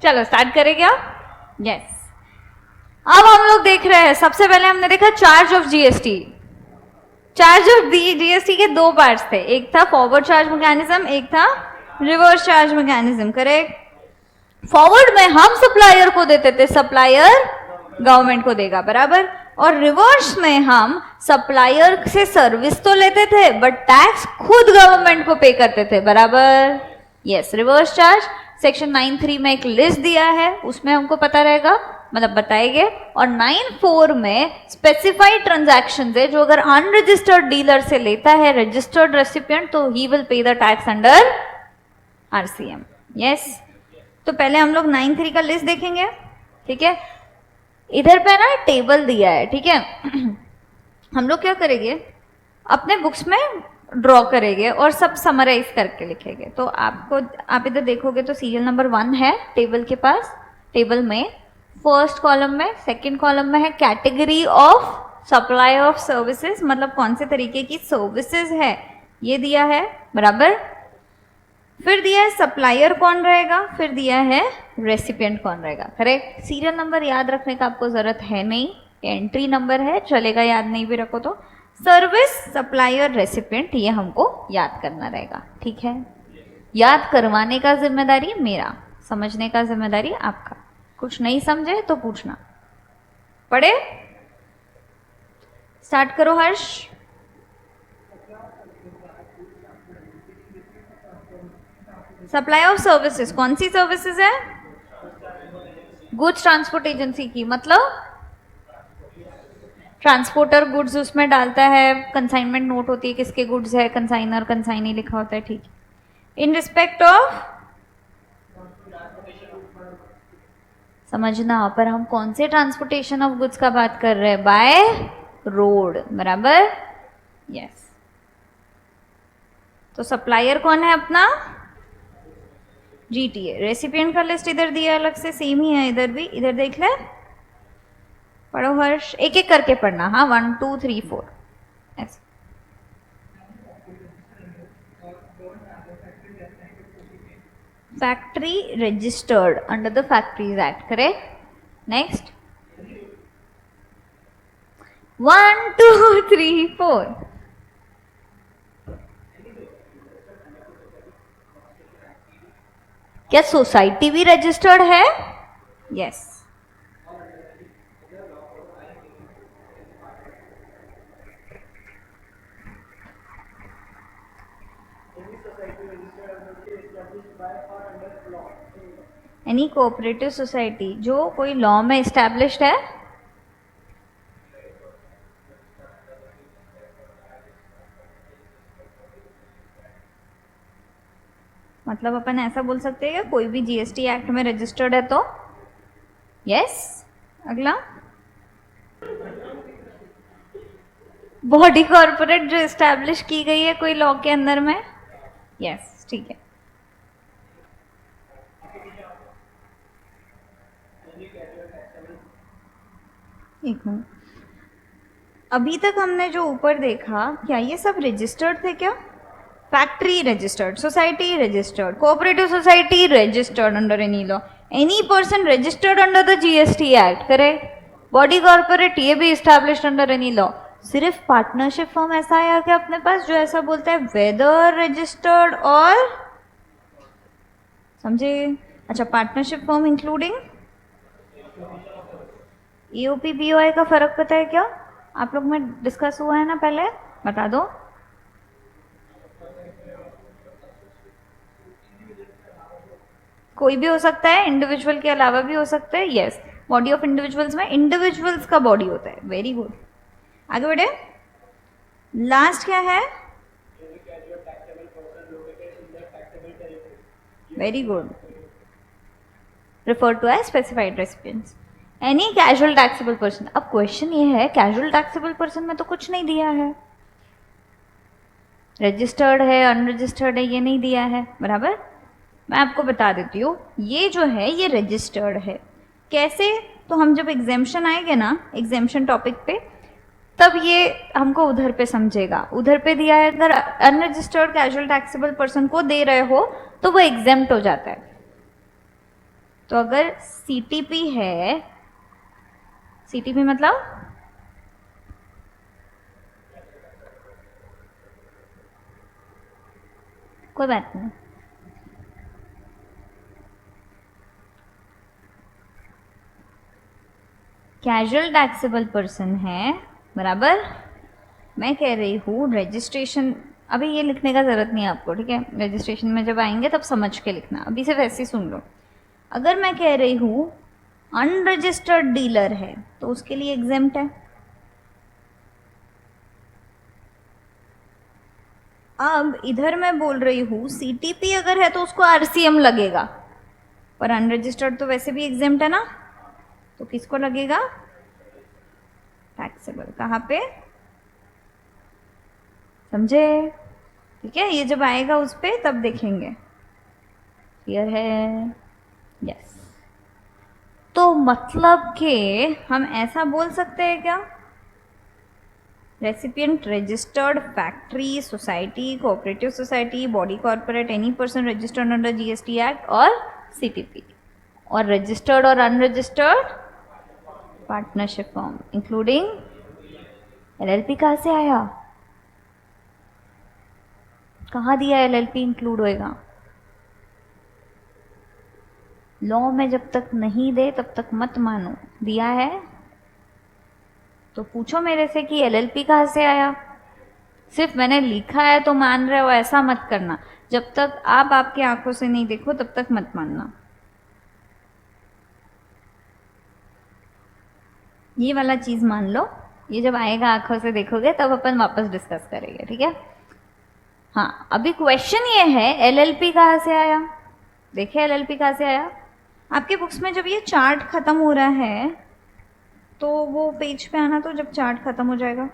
चलो स्टार्ट करें क्या? यस। अब हम लोग देख रहे हैं, सबसे पहले हमने देखा charge of GST. Charge of GST के दो पार्ट्स थे, एक था फॉरवर्ड चार्ज मैकेनिज्म, एक था reverse charge mechanism. Correct. Forward में हम सप्लायर को देते थे, सप्लायर गवर्नमेंट को देगा, बराबर। और रिवर्स में हम सप्लायर से सर्विस तो लेते थे बट टैक्स खुद गवर्नमेंट को पे करते थे, बराबर। यस, रिवर्स चार्ज सेक्शन 9(3) में एक लिस्ट दिया है, उसमें हमको पता रहेगा, मतलब बताएंगे। और 9(4) में स्पेसिफाइड ट्रांजैक्शन है, जो अगर अनरजिस्टर्ड डीलर से लेता है रजिस्टर्ड रेसिपिएंट तो he will pay the tax under RCM. Yes, तो पहले हम लोग 9(3) का लिस्ट देखेंगे, ठीक है। इधर पे ना टेबल दिया है, ठीक है। हम लोग क्या करेंगे, अपने बुक्स में ड्रॉ करेंगे और सब समराइज करके लिखेंगे। तो आप इधर देखोगे तो सीरियल नंबर 1 है टेबल के पास। टेबल में फर्स्ट कॉलम में, सेकंड कॉलम में है category of supply of services, मतलब कौन से तरीके की सर्विसेज है ये दिया है, बराबर। फिर दिया है सप्लायर कौन रहेगा, फिर दिया है रेसिपिएंट कौन रहेगा। करेक्ट। सीरियल नंबर याद रखने का आपको जरूरत है नहीं, एंट्री नंबर है, चलेगा, याद नहीं भी रखो तो। सर्विस, सप्लायर, रेसिपिएंट, ये हमको याद करना रहेगा, ठीक है। याद करवाने का जिम्मेदारी मेरा, समझने का जिम्मेदारी आपका। कुछ नहीं समझे तो पूछना। पढ़े? स्टार्ट करो हर्ष। सप्लाई ऑफ सर्विसेज, कौन सी सर्विसेज है? गुड्स ट्रांसपोर्ट एजेंसी की, मतलब ट्रांसपोर्टर गुड्स उसमें डालता है, कंसाइनमेंट नोट होती है किसके गुड्स है, कंसाइनर कंसाइनी लिखा होता है, ठीक। इन रिस्पेक्ट ऑफ, समझना, पर हम कौन से ट्रांसपोर्टेशन ऑफ गुड्स का बात कर रहे हैं? बाय रोड, बराबर। यस। तो सप्लायर कौन है अपना? जीटीए। रेसिपिएंट का लिस्ट इधर दिया अलग से, सेम ही है इधर भी, इधर देख ले। पढ़ो हर्ष, एक एक करके पढ़ना, हाँ, 1 2 3 4 ऐसे। Factory registered under the factories act, correct. Next 1 2 3 4। क्या सोसाइटी भी रजिस्टर्ड है? यस। एनी कोऑपरेटिव सोसाइटी जो कोई लॉ में एस्टैब्लिश्ड है, मतलब अपन ऐसा बोल सकते हैं कि कोई भी जीएसटी एक्ट में रजिस्टर्ड है तो। यस। अगला बॉडी कॉर्पोरेट जो एस्टैब्लिश की गई है कोई लॉ के अंदर में। यस, ठीक है। एक मिनट, अभी तक हमने जो ऊपर देखा, क्या ये सब रजिस्टर्ड थे क्या? Factory registered, society registered, cooperative society registered under any law, any person registered under the GST act, correct. Body corporate ये भी एस्टैब्लिश्ड अंडर एनी लॉ। सिर्फ पार्टनरशिप फॉर्म ऐसा आया क्या अपने पास जो ऐसा बोलता है वेदर रजिस्टर्ड और, समझे? अच्छा, partnership form including EOP BOI का फर्क पता है क्या? आप लोग में डिस्कस हुआ है ना पहले, बता दो। कोई भी हो सकता है, इंडिविजुअल के अलावा भी हो सकता है। यस, बॉडी ऑफ इंडिविजुअल्स में इंडिविजुअल्स का बॉडी होता है। वेरी गुड, आगे बढ़े। लास्ट क्या है? Very good, referred to as specified recipients. Any casual taxable person. अब क्वेश्चन ये है, कैजुअल टैक्सेबल पर्सन में तो कुछ नहीं दिया है, रजिस्टर्ड है अनरजिस्टर्ड है ये नहीं दिया है, बराबर। मैं आपको बता देती हूँ, ये जो है ये रजिस्टर्ड है। कैसे? तो हम जब एग्जेम्पशन आएंगे ना, एग्जेम्पशन टॉपिक पे, तब ये हमको उधर पे समझेगा। उधर पे दिया है, अगर अनरजिस्टर्ड कैजुअल टैक्सेबल पर्सन को दे रहे हो तो वो एग्जेम्प्ट हो जाता है। तो अगर CTP है, CTP मतलब कोई बात नहीं, कैजुअल टैक्सेबल पर्सन है, बराबर। मैं कह रही हूँ रजिस्ट्रेशन, अभी ये लिखने का ज़रूरत नहीं है आपको, ठीक है, रजिस्ट्रेशन में जब आएंगे तब समझ के लिखना, अभी सिर्फ ऐसे ही सुन लो। अगर मैं कह रही हूँ अनरजिस्टर्ड डीलर है तो उसके लिए एग्जेम्प्ट है। अब इधर मैं बोल रही हूँ CTP अगर है तो उसको RCM लगेगा, पर अनरजिस्टर्ड तो वैसे भी एग्जेम्प्ट है ना, तो किसको लगेगा? टैक्सेबल। कहाँ पे? समझे? ठीक है, ये जब आएगा उस पे तब देखेंगे। क्लियर है? यस। तो मतलब कि हम ऐसा बोल सकते हैं क्या? Recipient registered factory, society, cooperative society, body corporate, any person registered under GST act और CTP, और रजिस्टर्ड और unregistered partnership form including LLP। कहाँ से आया? कहाँ दिया LLP इंक्लूड होएगा? लॉ में जब तक नहीं दे तब तक मत मानो। दिया है तो पूछो मेरे से कि LLP कहाँ से आया। सिर्फ मैंने लिखा है तो मान रहे हो, ऐसा मत करना। जब तक आप आपकी आंखों से नहीं देखो तब तक मत मानना। ये वाला चीज मान लो, ये जब आएगा आंखों से देखोगे तब अपन वापस डिस्कस करेंगे, ठीक है। हाँ, अभी क्वेश्चन ये है LLP कहाँ से आया। देखे LLP कहाँ से आया। आपके बुक्स में जब ये चार्ट खत्म हो रहा है तो वो पेज पे आना, तो जब चार्ट खत्म हो जाएगा।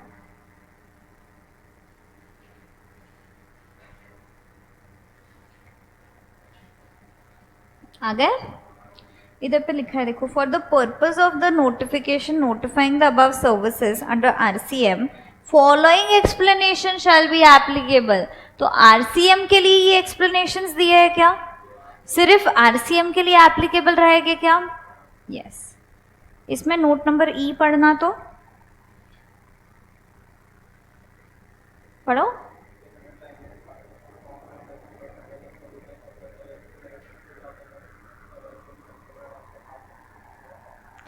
आ गए? इधर पे लिखा है देखो, for the purpose of the notification notifying the above services under RCM following explanation shall be applicable. तो RCM के लिए ये एक्सप्लेनेशंस दिए है क्या? सिर्फ RCM के लिए एप्लीकेबल रहेगा क्या? यस। इसमें नोट नंबर E पढ़ना, तो पढ़ो।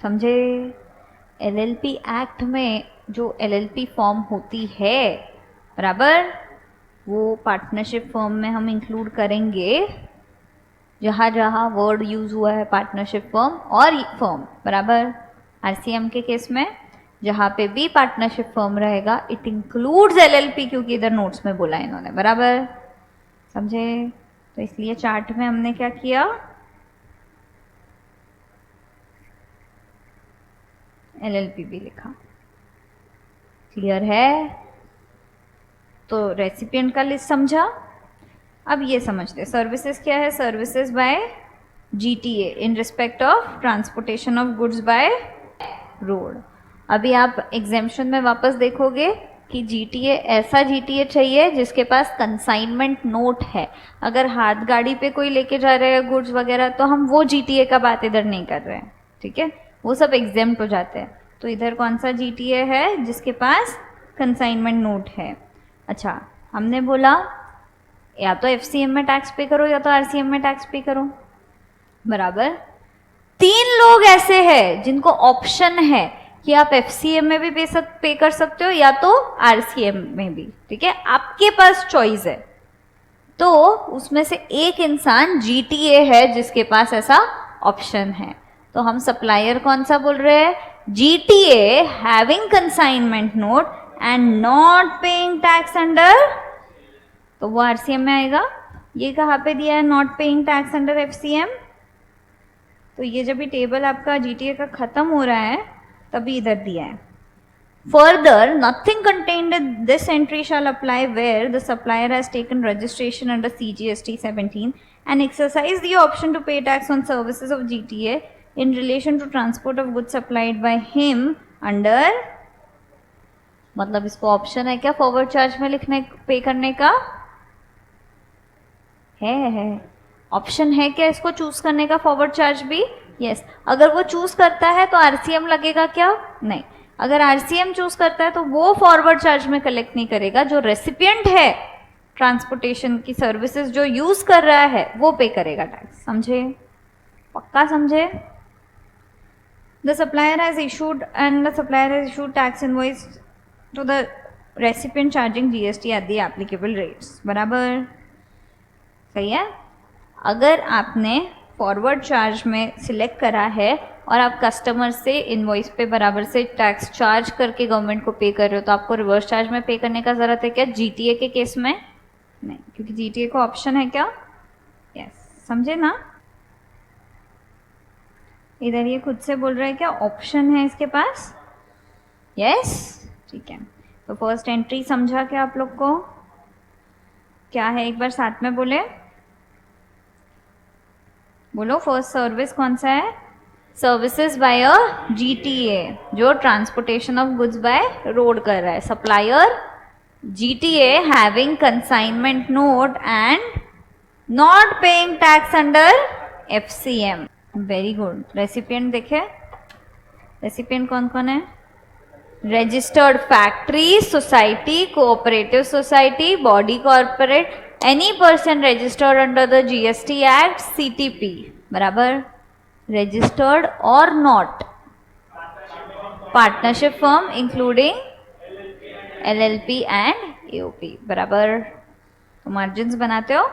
समझे? LLP एक्ट में जो LLP फॉर्म होती है, बराबर, वो पार्टनरशिप फॉर्म में हम इंक्लूड करेंगे जहाँ जहाँ वर्ड यूज हुआ है पार्टनरशिप फॉर्म और फॉर्म, बराबर। RCM के केस में जहाँ पे भी पार्टनरशिप फॉर्म रहेगा इट इंक्लूड्स LLP, क्योंकि इधर नोट्स में बोला इन्होंने, बराबर। समझे? तो इसलिए चार्ट में हमने क्या किया, LLP भी लिखा। क्लियर है? तो रेसिपिएंट का लिस्ट समझा। अब ये समझते सर्विसेज क्या है। Services by GTA in respect of transportation of goods by road. अभी आप एग्जेम्पशन में वापस देखोगे कि GTA ऐसा GTA चाहिए जिसके पास कंसाइनमेंट नोट है। अगर हाथ गाड़ी पे कोई लेके जा रहे हैं गुड्स वगैरह तो हम वो GTA का बात इधर नहीं कर रहे हैं, ठीक है, वो सब एग्जेम्प्ट हो जाते हैं। तो इधर कौन सा GTA है जिसके पास कंसाइनमेंट नोट है। अच्छा, हमने बोला या तो FCM में टैक्स पे करो या तो RCM में टैक्स पे करो, बराबर। 3 लोग ऐसे हैं जिनको ऑप्शन है कि आप FCM में भी पे कर सकते हो या तो RCM में भी, ठीक है, आपके पास चॉइस है। तो उसमें से एक इंसान GTA है जिसके पास ऐसा ऑप्शन है। तो हम सप्लायर कौन सा बोल रहे हैं? GTA having consignment note and not paying tax under, तो वो RCM में आएगा। ये कहाँ पे दिया है not paying tax under FCM? तो ये जब भी टेबल आपका GTA का खत्म हो रहा है तभी इधर दिया है। Further nothing contained in this entry shall apply where the supplier has taken registration under CGST 17 and exercise the option to pay tax on services of GTA in relation to transport of goods supplied by him under, मतलब इसको option है क्या forward charge में लिखने पे करने का? है। ऑप्शन है क्या इसको चूज करने का फॉरवर्ड चार्ज भी? यस। अगर वो चूज करता है तो आरसीएम लगेगा क्या? नहीं। अगर आरसीएम चूज करता है तो वो फॉरवर्ड चार्ज में कलेक्ट नहीं करेगा, जो रेसिपिएंट है ट्रांसपोर्टेशन की सर्विसेज जो यूज कर रहा है वो पे करेगा टैक्स। समझे? पक्का समझे? The supplier has issued tax invoice to the recipient charging GST at the applicable rates. बराबर? सही है? अगर आपने फॉरवर्ड चार्ज में सिलेक्ट करा है और आप कस्टमर से इनवॉइस पे बराबर से टैक्स चार्ज करके गवर्नमेंट को पे कर रहे हो, तो आपको रिवर्स चार्ज में पे करने का ज़रूरत है क्या जीटीए के केस में? नहीं, क्योंकि जीटीए का ऑप्शन है क्या? यस। समझे ना? इधर ये खुद से बोल रहा है क्या ऑप्शन है इसके पास? यस। ठीक है, तो फर्स्ट एंट्री समझा क्या आप लोग को? क्या है एक बार साथ में बोले, बोलो फर्स्ट सर्विस कौन सा है? सर्विसेज बाय अ जीटीए, जो transportation of goods by road कर रहा है। Supplier GTA having consignment note and not paying tax under FCM. Very good. Recipient देखे, रेसिपिएंट कौन कौन है? Registered factory, society, cooperative society, body corporate, any person registered under the GST act, CTP. बराबर? Registered और not, partnership firm including LLP and AOP. बराबर? तो margins बनाते हो